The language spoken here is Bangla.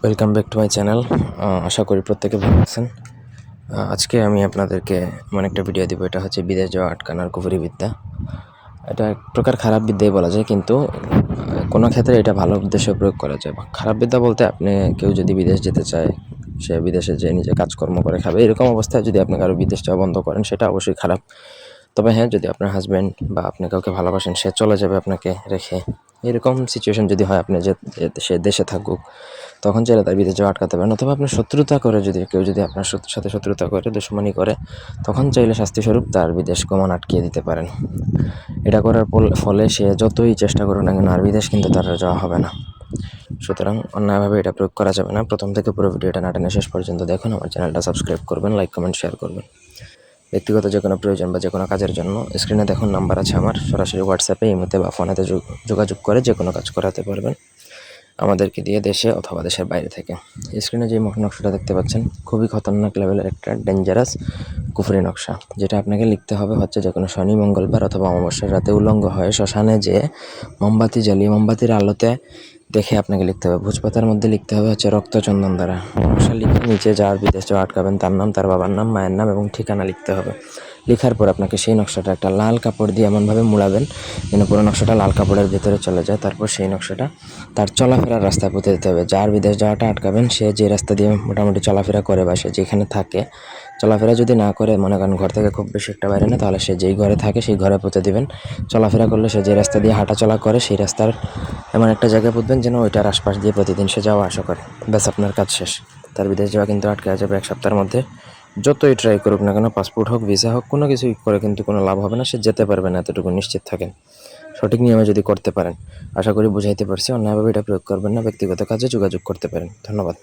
Welcome back to my channel. আশা করি প্রত্যেকে ভালো আছেন। আজকে আমি আপনাদেরকে এমন একটা ভিডিও দিব, এটা হচ্ছে বিদেশ যাওয়া আটকানোর কুফরি বিদ্যা। এটা এক প্রকার খারাপ বিদ্যাই বলা যায়, কিন্তু কোনো ক্ষেত্রে এটা ভালো উদ্দেশ্যে প্রয়োগ করা যায়। খারাপ বিদ্যা বলতে আপনি কেউ যদি বিদেশ যেতে চায়, সে বিদেশে যেয়ে নিজে কাজকর্ম করে খাবে, এরকম অবস্থায় যদি আপনি কারো বিদেশ যাওয়া বন্ধ করেন, সেটা অবশ্যই খারাপ। তবে হ্যাঁ, যদি আপনার হাজব্যান্ড বা আপনি কাউকে ভালোবাসেন, সে চলে যাবে আপনাকে রেখে, এরকম সিচুয়েশন যদি হয়, আপনি যে সে দেশে থাকুক, তখন চাইলে তার বিদেশ যাওয়া আটকাতে পারেন। অথবা আপনার শত্রুতা করে, যদি কেউ যদি আপনার সাথে শত্রুতা করে, দুশমনি করে, তখন চাইলে শাস্তিস্বরূপ তার বিদেশ গমন আটকিয়ে দিতে পারেন। এটা করার ফলে সে যতই চেষ্টা করুক না কেন, আর বিদেশ কিন্তু তার যাওয়া হবে না। সুতরাং অন্যায়ভাবে এটা প্রয়োগ করা যাবে না। প্রথম থেকে পুরো ভিডিওটা না টেনে শেষ পর্যন্ত দেখুন। আমার চ্যানেলটা সাবস্ক্রাইব করবেন, লাইক কমেন্ট শেয়ার করবেন। ব্যক্তিগত যে কোনো প্রয়োজন বা যে কোনো কাজের জন্য স্ক্রিনে দেখুন নাম্বার আছে আমার, সরাসরি হোয়াটসঅ্যাপে, ইমোতে বা ফোনেতে যোগাযোগ করে যে কোনো কাজ করাতে পারবেন আমাদেরকে দিয়ে, দেশে অথবা দেশের বাইরে থেকে। স্ক্রিনে যে নকশাটা দেখতে পাচ্ছেন, খুবই খতরনাক লেভেলের একটা ডেঞ্জারাস কুফরি নকশা, যেটা আপনাকে লিখতে হবে হচ্ছে যে কোনো শনি, মঙ্গলবার অথবা অমাবস্যার রাতে উলঙ্গ হয়ে শ্মশানে যেয়ে মোমবাতি জ্বালিয়ে, মোমবাতির আলোতে দেখে আপনাকে লিখতে হবে। ভোজপাতার মধ্যে লিখতে হবে হচ্ছে রক্তচন্দন দ্বারা। নকশা লিখে নিচে যার বিদেশ যাওয়া আটকাবেন তার নাম, তার বাবার নাম, মায়ের নাম এবং ঠিকানা লিখতে হবে। লেখার পর আপনাকে সেই নকশাটা একটা লাল কাপড় দিয়ে এমনভাবে মুড়াবেন যেন পুরো নকশাটা লাল কাপড়ের ভেতরে চলে যায়। তারপর সেই নকশাটা তার চলাফেরার রাস্তায় পুঁতে দিতে হবে। যার বিদেশ যাওয়াটা আটকাবেন, সে যে রাস্তা দিয়ে মোটামুটি চলাফেরা করে বা সে যেখানে থাকে, চলাফেরা যদি না করে, মনে করেন ঘর থেকে খুব বেশি একটা বাইরে না, তাহলে সে যেই ঘরে থাকে সেই ঘরে পুঁতে দিবেন। চলাফেরা করলে সে যে রাস্তা দিয়ে হাঁটাচলা করে, সেই রাস্তার এমন একটা জায়গায় পুঁতবেন যেন ওইটার আশপাশ দিয়ে প্রতিদিন সে যাওয়া আসা করে। ব্যাস, আপনার কাজ শেষ। তার বিদেশ যাওয়া কিন্তু আটকে যাবে 1 সপ্তাহের মধ্যে। যতই ট্রাই করুক না কেন, পাসপোর্ট হোক, ভিসা হোক, কোনো কিছুই করে কিন্তু কোনো লাভ হবে না, সে যেতে পারবে না, এতটুকু নিশ্চিত থাকেন। সঠিক নিয়মে যদি করতে পারেন, আশা করি বুঝাইতে পারছি। অন্যভাবে এটা প্রয়োগ করবেন না, ব্যক্তিগত কাজে যোগাযোগ করতে পারেন। ধন্যবাদ।